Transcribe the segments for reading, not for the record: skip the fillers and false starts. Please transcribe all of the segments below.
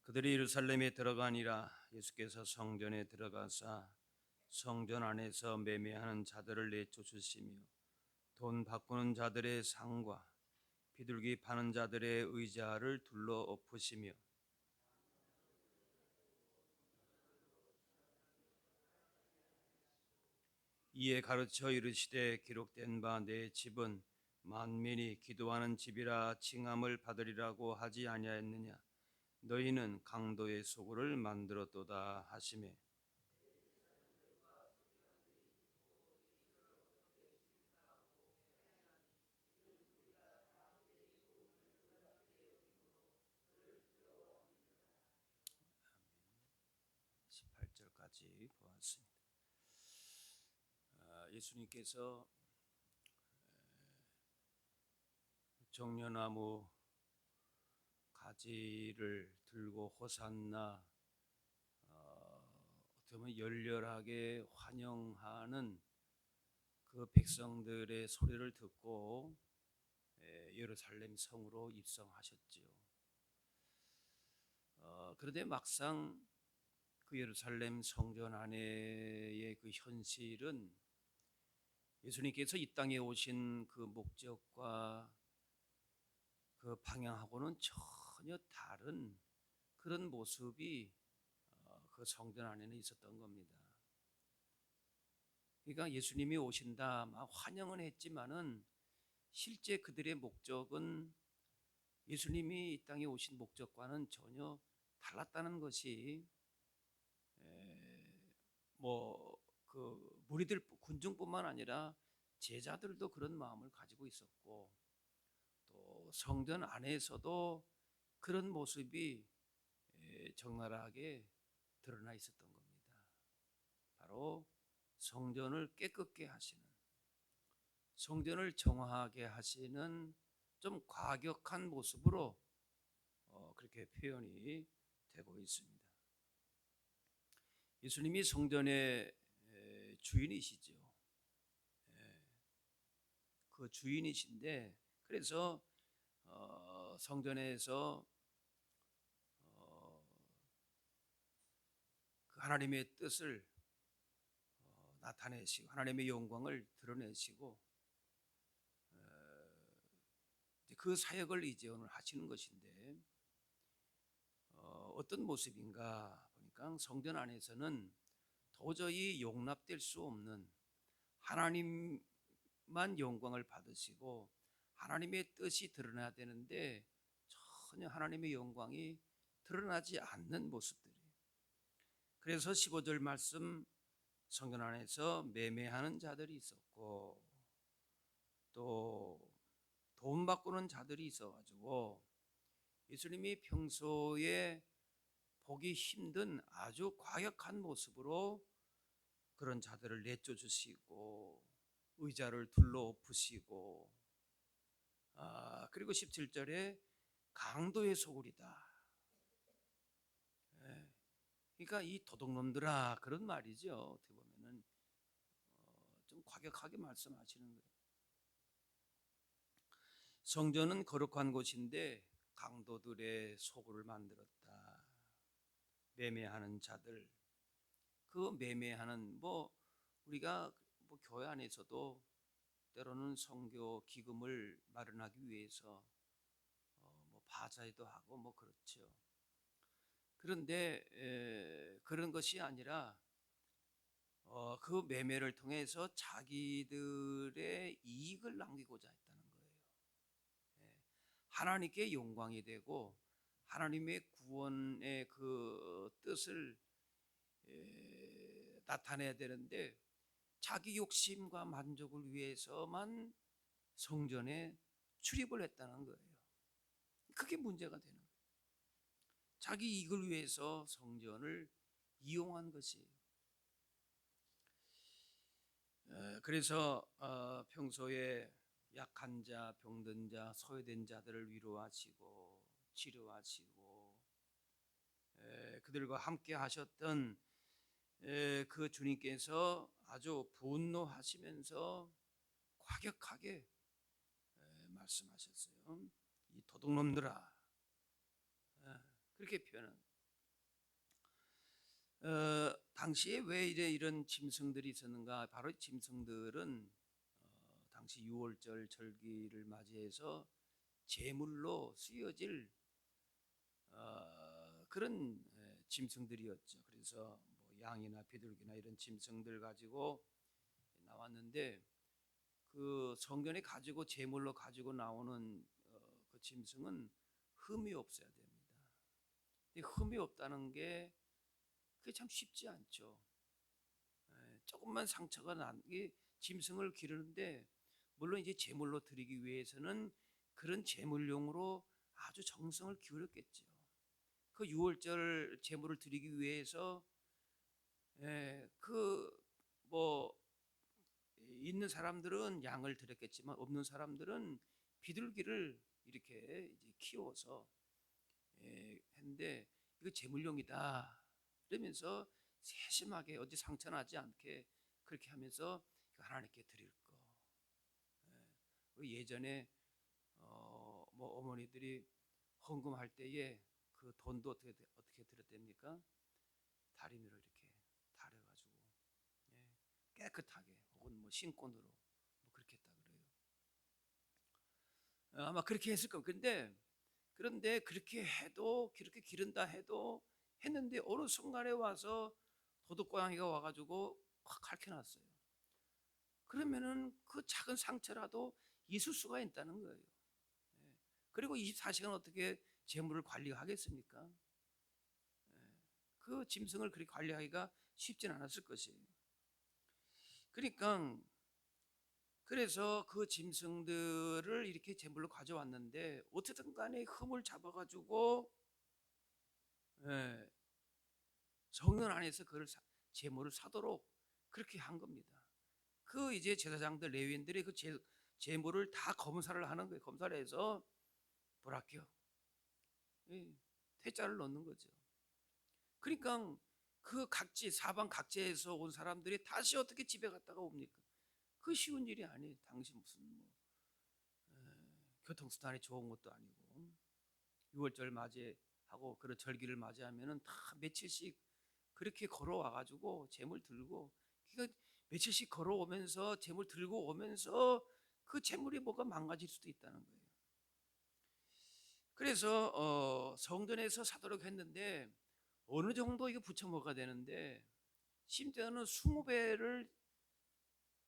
그들이 예루살렘에 들어가니라. 예수께서 성전에 들어가사 성전 안에서 매매하는 자들을 내쫓으시며 돈 바꾸는 자들의 상과 비둘기 파는 자들의 의자를 둘러 엎으시며 이에 가르쳐 이르시되 기록된 바 내 집은 만민이 기도하는 집이라 칭함을 받으리라고 하지 아니하였느냐. 너희는 강도의 소굴을 만들었도다 하시매 (18 절까지) 보았습니다. 예수님께서 정려나무 가지를 들고 호산나 어떻게 보면 열렬하게 환영하는 그 백성들의 소리를 듣고 예루살렘 성으로 입성하셨지요. 그런데 막상 그 예루살렘 성전 안에의 그 현실은 예수님께서 이 땅에 오신 그 목적과 그 방향하고는 전혀 다른 그런 모습이 그 성전 안에는 있었던 겁니다. 그러니까 예수님이 오신다 막 환영은 했지만은 실제 그들의 목적은 예수님이 이 땅에 오신 목적과는 전혀 달랐다는 것이 뭐그 무리들 군중뿐만 아니라 제자들도 그런 마음을 가지고 있었고 또 성전 안에서도 그런 모습이 적나라하게 드러나 있었던 겁니다. 바로 성전을 깨끗게 하시는, 성전을 정화하게 하시는 좀 과격한 모습으로 그렇게 표현이 되고 있습니다. 예수님이 성전의 주인이시죠. 그 주인이신데 그래서 성전에서 그 하나님의 뜻을 나타내시고 하나님의 영광을 드러내시고 그 사역을 이제 오늘 하시는 것인데 어떤 모습인가 보니까 성전 안에서는 도저히 용납될 수 없는 하나님만 영광을 받으시고 하나님의 뜻이 드러나야 되는데 전혀 하나님의 영광이 드러나지 않는 모습들이에요. 그래서 15절 말씀 성전 안에서 매매하는 자들이 있었고 또 돈 바꾸는 자들이 있어가지고 예수님이 평소에 보기 힘든 아주 과격한 모습으로 그런 자들을 내쫓으시고 의자를 둘러 엎으시고 그리고 17절에 강도의 소굴이다. 그러니까 이 도둑놈들아 그런 말이죠. 어떻게 보면은 좀 과격하게 말씀하시는 거예요. 성전은 거룩한 곳인데 강도들의 소굴을 만들었다. 매매하는 자들, 그 매매하는 우리가 교회 안에서도 때로는 선교 기금을 마련하기 위해서 바자회도 하고 그렇죠. 그런데 그런 것이 아니라 그 매매를 통해서 자기들의 이익을 남기고자 했다는 거예요. 하나님께 영광이 되고 하나님의 구원의 그 뜻을 나타내야 되는데 자기 욕심과 만족을 위해서만 성전에 출입을 했다는 거예요. 그게 문제가 되는 거예요. 자기 이익을 위해서 성전을 이용한 것이에요. 그래서 평소에 약한 자, 병든 자, 소외된 자들을 위로하시고 치료하시고 그들과 함께 하셨던 그 주님께서 아주 분노하시면서 과격하게 말씀하셨어요. 이 도둑놈들아, 그렇게 표현한. 당시에 왜 이런 짐승들이 있었는가? 바로 이 짐승들은 당시 유월절 절기를 맞이해서 제물로 쓰여질 그런 짐승들이었죠. 그래서 뭐 양이나 비둘기나 이런 짐승들 가지고 나왔는데 그 성전에 가지고 제물로 가지고 나오는 그 짐승은 흠이 없어야 됩니다. 근데 흠이 없다는 게 그게 참 쉽지 않죠. 조금만 상처가 난 게 짐승을 기르는데 물론 이제 제물로 드리기 위해서는 그런 제물용으로 아주 정성을 기울였겠죠. 그 유월절 제물을 드리기 위해서 그뭐 있는 사람들은 양을 드렸겠지만 없는 사람들은 비둘기를 이렇게 이제 키워서 했는데 이거 제물용이다 이러면서 세심하게 어디 상처 나지 않게 그렇게 하면서 하나님께 드릴 거. 예전에 뭐 어머니들이 헌금할 때에 그 돈도 어떻게 드렸답니까? 다리미로 이렇게 다려가지고 깨끗하게 혹은 뭐 신권으로 뭐 그렇게 했다 그래요. 아마 그렇게 했을 겁니다. 그런데 그렇게 해도 그렇게 기른다 해도 했는데 어느 순간에 와서 도둑고양이가 와가지고 확 핥혀놨어요. 그러면은 그 작은 상처라도 있을 수가 있다는 거예요. 그리고 24시간 어떻게 재물을 관리하겠습니까? 그 짐승을 그렇게 관리하기가 쉽진 않았을 것이에요. 그러니까 그래서 그 짐승들을 이렇게 제물로 가져왔는데 어쨌든 간에 흠을 잡아가지고 성전 안에서 그걸 제물을 사도록 그렇게 한 겁니다. 그 이제 제사장들 레위인들이 그 제물을 다 검사를 하는 거예요. 검사를 해서 보라켜 퇴짜를 넣는 거죠. 그러니까 그 각지 사방 각지에서 온 사람들이 다시 어떻게 집에 갔다가 옵니까? 그 쉬운 일이 아니에요. 당시 무슨 뭐 교통수단이 좋은 것도 아니고 6월절 맞이하고 그런 절기를 맞이하면은 다 며칠씩 그렇게 걸어와 가지고 재물 들고 그러니까 며칠씩 걸어오면서 재물 들고 오면서 그 재물이 뭐가 망가질 수도 있다는 거예요. 그래서 성전에서 사도록 했는데 어느 정도 이거 부쳐 먹어야 되는데 심지어는 20배를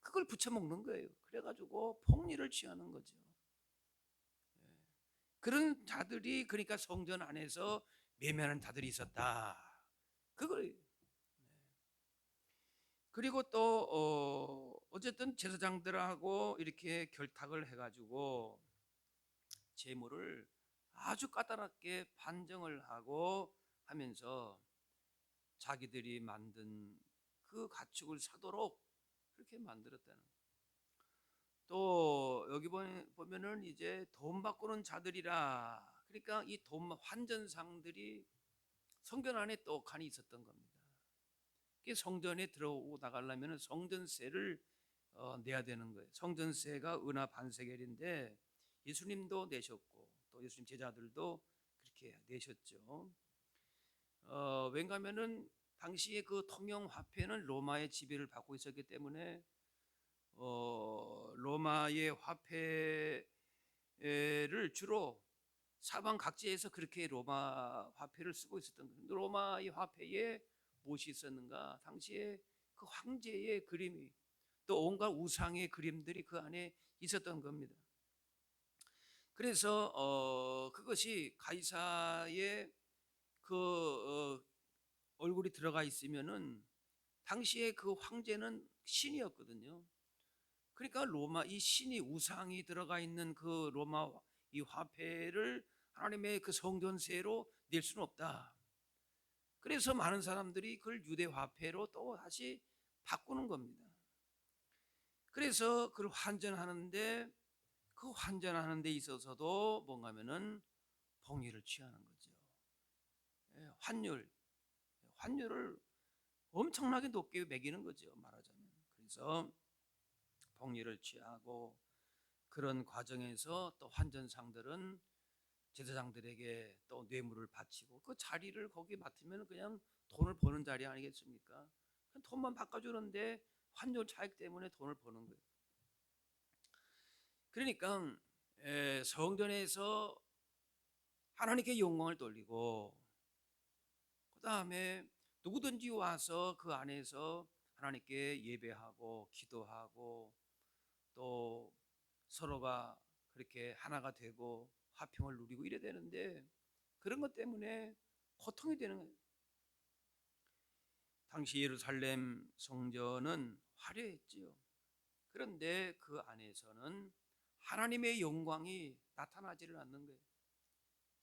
그걸 부쳐 먹는 거예요. 그래가지고 폭리를 취하는 거죠. 그런 자들이 그러니까 성전 안에서 매매하는 자들이 있었다. 그걸 그리고 또 어쨌든 제사장들하고 이렇게 결탁을 해가지고 재물을 아주 까다롭게 판정을 하고 하면서 자기들이 만든 그 가축을 사도록 그렇게 만들었다는. 또 여기 보면은 이제 돈 바꾸는 자들이라 그러니까 이 돈 환전상들이 성전 안에 또 칸이 있었던 겁니다. 성전에 들어오고 나가려면 성전세를 내야 되는 거예요. 성전세가 은하 반세겔인데 예수님도 내셨고 또 예수님 제자들도 그렇게 내셨죠. 왜냐하면은 당시에 그 통용 화폐는 로마의 지배를 받고 있었기 때문에 로마의 화폐를 주로 사방 각지에서 그렇게 로마 화폐를 쓰고 있었던 거예요. 로마의 화폐에 무엇이 있었는가? 당시에 그 황제의 그림이 또 온갖 우상의 그림들이 그 안에 있었던 겁니다. 그래서 그것이 가이사의 그 얼굴이 들어가 있으면은 당시에 그 황제는 신이었거든요. 그러니까 로마 이 신이 우상이 들어가 있는 그 로마 이 화폐를 하나님의 그 성전세로 낼 수는 없다. 그래서 많은 사람들이 그걸 유대 화폐로 또 다시 바꾸는 겁니다. 그래서 그걸 환전하는데 그 환전하는 데 있어서도 뭔가면은 봉의를 취하는 거죠. 환율을 엄청나게 높게 매기는 거죠. 말하자면. 그래서 봉의를 취하고 그런 과정에서 또 환전상들은 제사장들에게 또 뇌물을 바치고 그 자리를 거기 맡으면 그냥 돈을 버는 자리 아니겠습니까? 그냥 돈만 바꿔주는데 환율 차익 때문에 돈을 버는 거예요. 그러니까 성전에서 하나님께 영광을 돌리고 그 다음에 누구든지 와서 그 안에서 하나님께 예배하고 기도하고 또 서로가 그렇게 하나가 되고 화평을 누리고 이래야 되는데 그런 것 때문에 고통이 되는 거예요. 당시 예루살렘 성전은 화려했지요. 그런데 그 안에서는 하나님의 영광이 나타나지를 않는 거예요.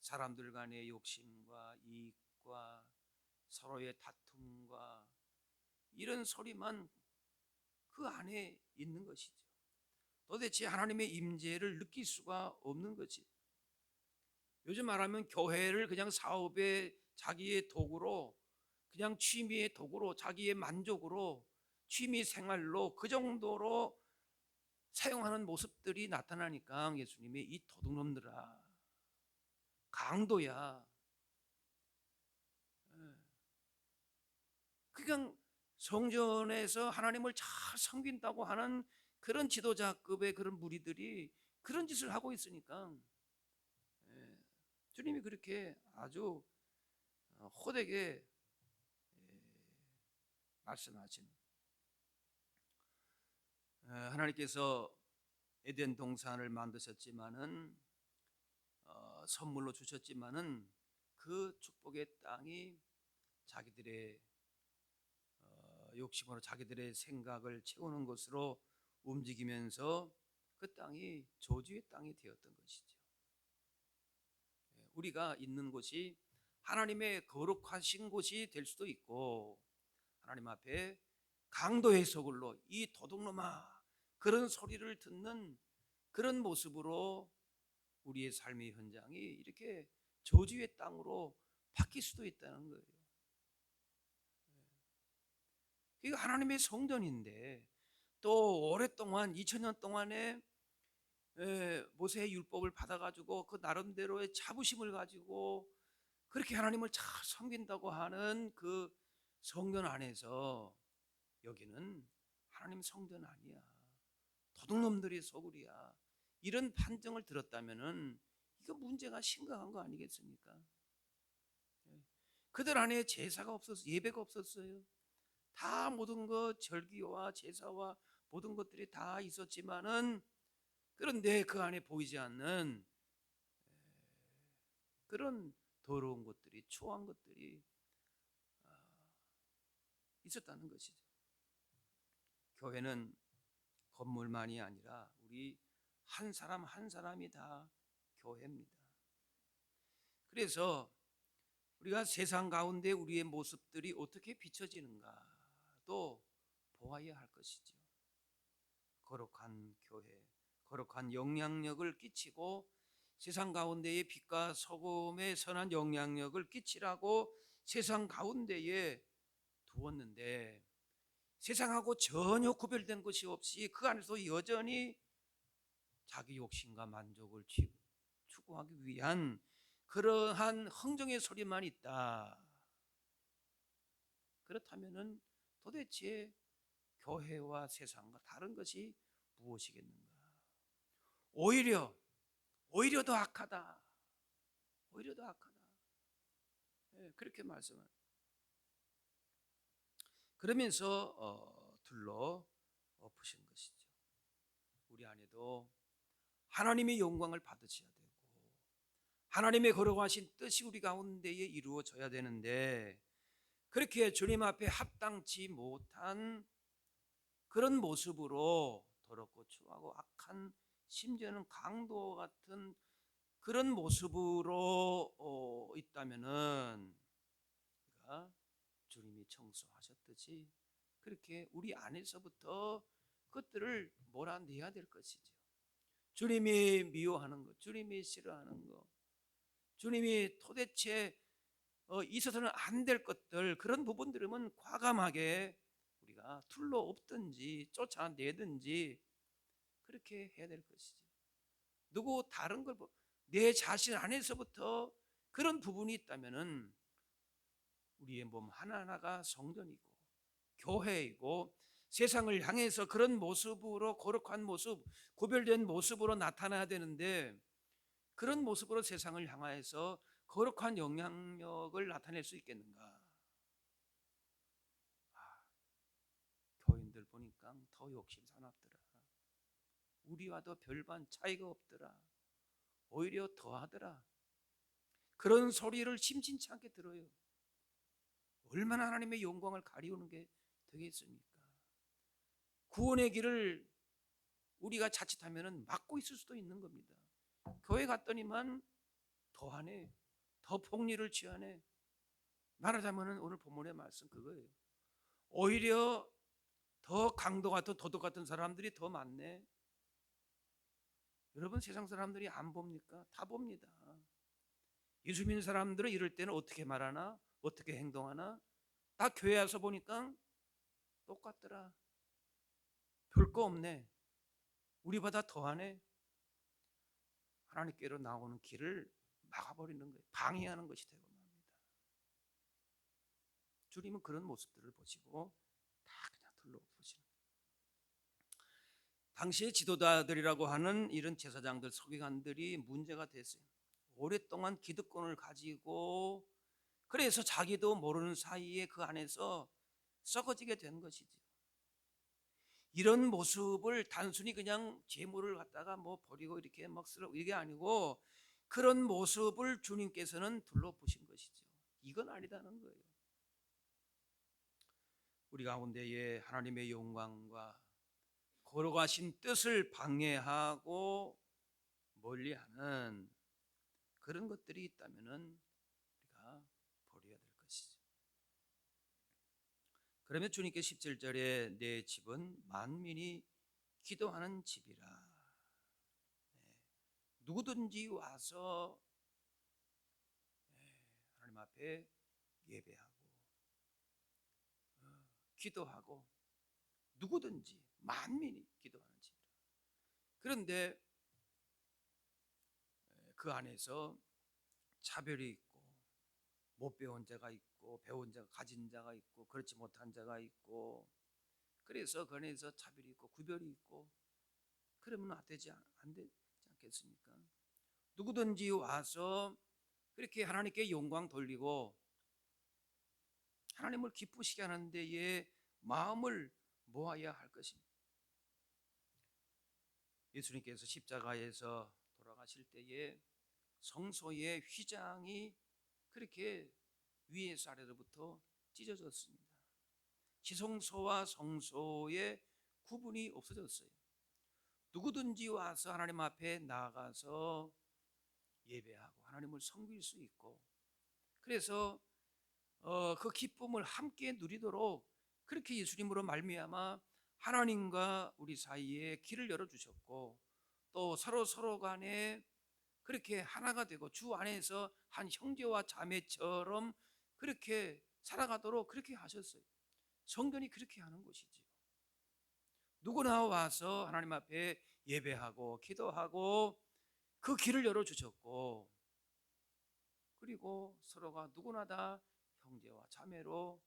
사람들 간의 욕심과 이익과 서로의 다툼과 이런 소리만 그 안에 있는 것이죠. 도대체 하나님의 임재를 느낄 수가 없는 거지. 요즘 말하면 교회를 그냥 사업의 자기의 도구로 그냥 취미의 도구로 자기의 만족으로 취미 생활로 그 정도로 사용하는 모습들이 나타나니까 예수님이 이 도둑놈들아 강도야. 그냥 성전에서 하나님을 잘 섬긴다고 하는 그런 지도자급의 그런 무리들이 그런 짓을 하고 있으니까 주님이 그렇게 아주 호되게 말씀하신 하나님께서 에덴 동산을 만드셨지만은 선물로 주셨지만은 그 축복의 땅이 자기들의 욕심으로 자기들의 생각을 채우는 것으로 움직이면서 그 땅이 저주의 땅이 되었던 것이죠. 우리가 있는 곳이 하나님의 거룩하신 곳이 될 수도 있고 하나님 앞에 강도의 소굴로 이 도둑놈아 그런 소리를 듣는 그런 모습으로 우리의 삶의 현장이 이렇게 저주의 땅으로 바뀔 수도 있다는 거예요. 이거 하나님의 성전인데 또 오랫동안 2000년 동안에 모세의 율법을 받아가지고 그 나름대로의 자부심을 가지고 그렇게 하나님을 잘 섬긴다고 하는 그 성전 안에서 여기는 하나님 성전 아니야. 도둑놈들의 소굴이야. 이런 판정을 들었다면은 이거 문제가 심각한 거 아니겠습니까? 그들 안에 제사가 없었어요. 예배가 없었어요. 다 모든 것 절기와 제사와 모든 것들이 다 있었지만은 그런데 그 안에 보이지 않는 그런 더러운 것들이 추한 것들이 있었다는 것이죠. 교회는 건물만이 아니라 우리 한 사람 한 사람이 다 교회입니다. 그래서 우리가 세상 가운데 우리의 모습들이 어떻게 비춰지는가도 보아야 할 것이죠. 거룩한 교회, 거룩한 영향력을 끼치고 세상 가운데에 빛과 소금의 선한 영향력을 끼치라고 세상 가운데에 두었는데 세상하고 전혀 구별된 것이 없이 그 안에서 여전히 자기 욕심과 만족을 추구하기 위한 그러한 흥정의 소리만 있다. 그렇다면은 도대체 교회와 세상과 다른 것이 무엇이겠는가? 오히려 더 악하다. 오히려 더 악하다. 그렇게 말씀을. 그러면서 둘러 엎으신 것이죠. 우리 안에도 하나님의 영광을 받으셔야 되고 하나님의 거룩하신 뜻이 우리 가운데에 이루어져야 되는데 그렇게 주님 앞에 합당치 못한 그런 모습으로 더럽고 추하고 악한 심지어는 강도 같은 그런 모습으로 있다면은 우리가 주님이 청소하셨듯이 그렇게 우리 안에서부터 그것들을 몰아내야 될 것이죠. 주님이 미워하는 것, 주님이 싫어하는 것, 주님이 도대체 있어서는 안 될 것들 그런 부분들은 과감하게 우리가 둘러 엎든지 쫓아내든지 그렇게 해야 될 것이죠. 누구 다른 걸 내 자신 안에서부터 그런 부분이 있다면은 우리의 몸 하나하나가 성전이고 교회이고 세상을 향해서 그런 모습으로 거룩한 모습, 구별된 모습으로 나타나야 되는데 그런 모습으로 세상을 향하여서 거룩한 영향력을 나타낼 수 있겠는가? 아, 교인들 보니까 더 욕심 사납더라. 우리와도 별반 차이가 없더라. 오히려 더하더라. 그런 소리를 심심치 않게 들어요. 얼마나 하나님의 영광을 가리우는 게 되겠습니까? 구원의 길을 우리가 자칫하면 막고 있을 수도 있는 겁니다. 교회 갔더니만 더하네, 더 폭리를 취하네. 말하자면 오늘 본문의 말씀 그거예요. 오히려 더 강도 같은 도덕 같은 사람들이 더 많네. 여러분 세상 사람들이 안 봅니까? 다 봅니다. 예수 믿는 사람들은 이럴 때는 어떻게 말하나? 어떻게 행동하나? 다 교회 와서 보니까 똑같더라. 별 거 없네. 우리보다 더하네. 하나님께로 나오는 길을 막아버리는 거예요. 방해하는 것이 되고 맙니다. 주님은 그런 모습들을 보시고 다 그냥 둘러보시는 거예요. 당시의 지도자들이라고 하는 이런 제사장들, 서기관들이 문제가 됐어요. 오랫동안 기득권을 가지고 그래서 자기도 모르는 사이에 그 안에서 썩어지게 된 것이죠. 이런 모습을 단순히 그냥 재물을 갖다가 뭐 버리고 이렇게 막 쓰러 이게 아니고 그런 모습을 주님께서는 둘러보신 것이죠. 이건 아니다는 거예요. 우리 가운데에 하나님의 영광과 거룩하신 뜻을 방해하고 멀리하는 그런 것들이 있다면은 우리가 버려야 될 것이죠. 그러면 주님께 17절에 내 집은 만민이 기도하는 집이라. 누구든지 와서 하나님 앞에 예배하고 기도하고 누구든지 만민이 기도하는 집이라. 그런데 그 안에서 차별이 있고 못 배운 자가 있고 배운 자가 가진 자가 있고 그렇지 못한 자가 있고 그래서 그 안에서 차별이 있고 구별이 있고 그러면 안 되지 않겠습니까? 누구든지 와서 그렇게 하나님께 영광 돌리고 하나님을 기쁘시게 하는 데에 마음을 모아야 할 것입니다. 예수님께서 십자가에서 돌아가실 때에 성소의 휘장이 그렇게 위에서 아래로부터 찢어졌습니다. 지성소와 성소의 구분이 없어졌어요. 누구든지 와서 하나님 앞에 나아가서 예배하고 하나님을 섬길 수 있고 그래서 그 기쁨을 함께 누리도록 그렇게 예수님으로 말미암아 하나님과 우리 사이에 길을 열어주셨고 또 서로 간에 그렇게 하나가 되고 주 안에서 한 형제와 자매처럼 그렇게 살아가도록 그렇게 하셨어요. 성전이 그렇게 하는 곳이지요. 누구나 와서 하나님 앞에 예배하고 기도하고 그 길을 열어주셨고 그리고 서로가 누구나 다 형제와 자매로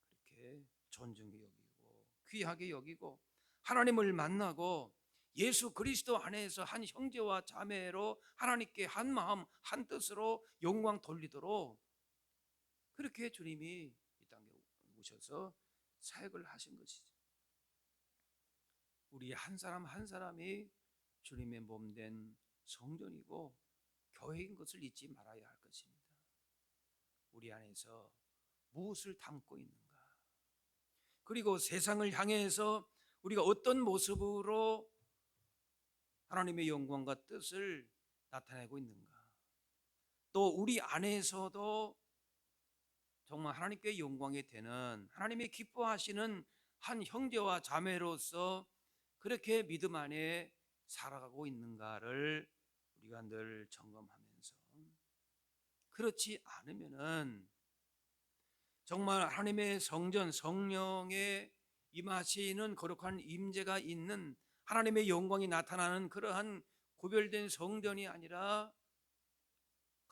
그렇게 존중히 여기고 귀하게 여기고 하나님을 만나고 예수 그리스도 안에서 한 형제와 자매로 하나님께 한 마음 한 뜻으로 영광 돌리도록 그렇게 주님이 이 땅에 오셔서 사역을 하신 것이죠. 우리 한 사람 한 사람이 주님의 몸된 성전이고 교회인 것을 잊지 말아야 할 것입니다. 우리 안에서 무엇을 담고 있는가? 그리고 세상을 향해서 우리가 어떤 모습으로 하나님의 영광과 뜻을 나타내고 있는가? 또 우리 안에서도 정말 하나님께 영광이 되는 하나님이 기뻐하시는 한 형제와 자매로서 그렇게 믿음 안에 살아가고 있는가를 우리가 늘 점검하면서 그렇지 않으면은 정말 하나님의 성전 성령의 임하시는 거룩한 임재가 있는 하나님의 영광이 나타나는 그러한 구별된 성전이 아니라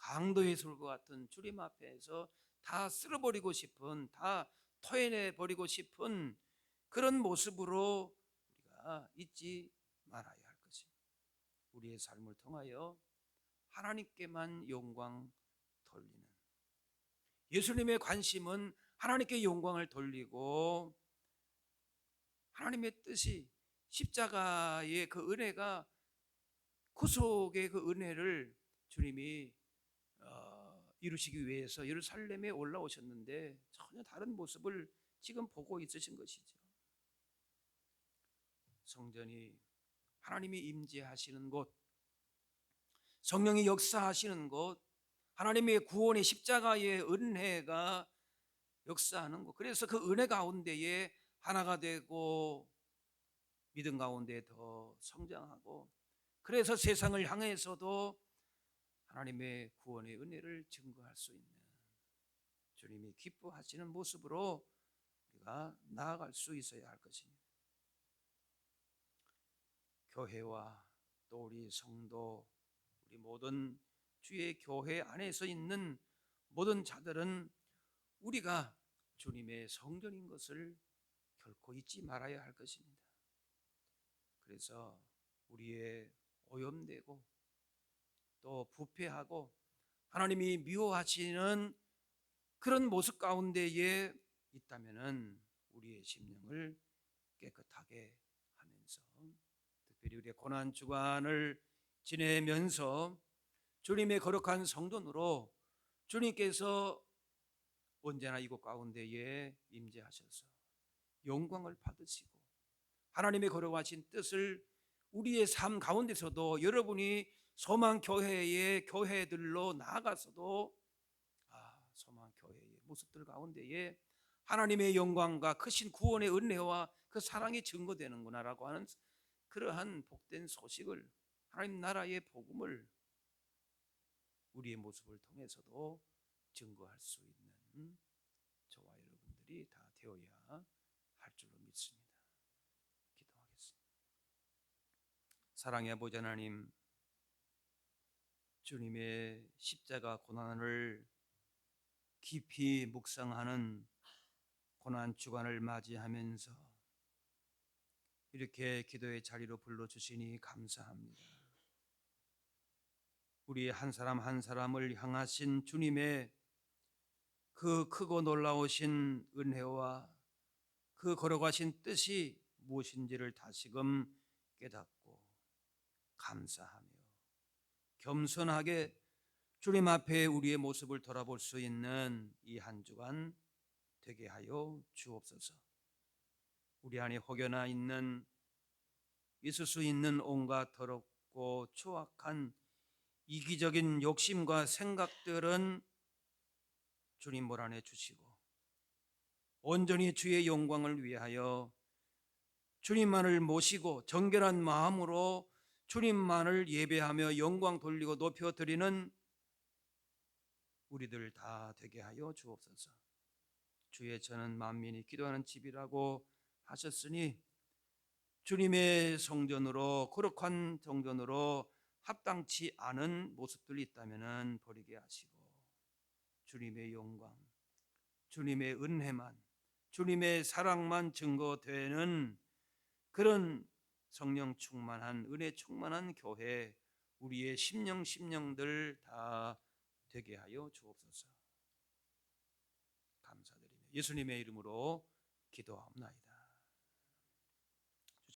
강도의 솔과 같은 주님 앞에서 다 쓸어버리고 싶은, 다 토해내 버리고 싶은 그런 모습으로 우리가 잊지 말아야 할 것입니다. 우리의 삶을 통하여 하나님께만 영광 돌리는, 예수님의 관심은 하나님께 영광을 돌리고 하나님의 뜻이, 십자가의 그 은혜가, 구속의 그 은혜를 주님이 이루시기 위해서 예루살렘에 올라오셨는데 전혀 다른 모습을 지금 보고 있으신 것이죠. 성전이 하나님이 임재하시는 곳, 성령이 역사하시는 곳, 하나님의 구원의 십자가의 은혜가 역사하는 것, 그래서 그 은혜 가운데에 하나가 되고 믿음 가운데 더 성장하고, 그래서 세상을 향해서도 하나님의 구원의 은혜를 증거할 수 있는 주님이 기뻐하시는 모습으로 우리가 나아갈 수 있어야 할 것입니다. 교회와 또 우리 성도, 우리 모든 주의 교회 안에서 있는 모든 자들은 우리가 주님의 성전인 것을 결코 잊지 말아야 할 것입니다. 그래서 우리의 오염되고 또 부패하고 하나님이 미워하시는 그런 모습 가운데에 있다면은 우리의 심령을 깨끗하게 하면서, 특별히 우리의 고난 주간을 지내면서 주님의 거룩한 성전으로 주님께서 언제나 이곳 가운데에 임재하셔서 영광을 받으시고 하나님의 거룩하신 뜻을 우리의 삶 가운데서도, 여러분이 소망 교회의 교회들로 나아가서도 소망 교회의 모습들 가운데에 하나님의 영광과 크신 구원의 은혜와 그 사랑이 증거되는구나라고 하는 그러한 복된 소식을, 하나님 나라의 복음을 우리의 모습을 통해서도 증거할 수 있는 저와 여러분들이 다 되어야 할 줄로 믿습니다. 기도하겠습니다. 사랑의 아버지 하나님, 주님의 십자가 고난을 깊이 묵상하는 고난 주간을 맞이하면서 이렇게 기도의 자리로 불러주시니 감사합니다. 우리 한 사람 한 사람을 향하신 주님의 그 크고 놀라우신 은혜와 그 걸어가신 뜻이 무엇인지를 다시금 깨닫고 감사하며 겸손하게 주님 앞에 우리의 모습을 돌아볼 수 있는 이 한 주간 되게 하여 주옵소서. 우리 안에 혹여나 있을 수 있는 온갖 더럽고 추악한 이기적인 욕심과 생각들은 주님 몰아내 주시고 온전히 주의 영광을 위하여 주님만을 모시고 정결한 마음으로 주님만을 예배하며 영광 돌리고 높여드리는 우리들 다 되게 하여 주옵소서. 주의 저는 만민이 기도하는 집이라고 하셨으니 주님의 성전으로, 거룩한 성전으로 합당치 않은 모습들이 있다면 버리게 하시고 주님의 영광, 주님의 은혜만, 주님의 사랑만 증거되는 그런 성령 충만한, 은혜 충만한 교회, 우리의 심령들 다 되게 하여 주옵소서. 감사드리며 예수님의 이름으로 기도하옵나이다.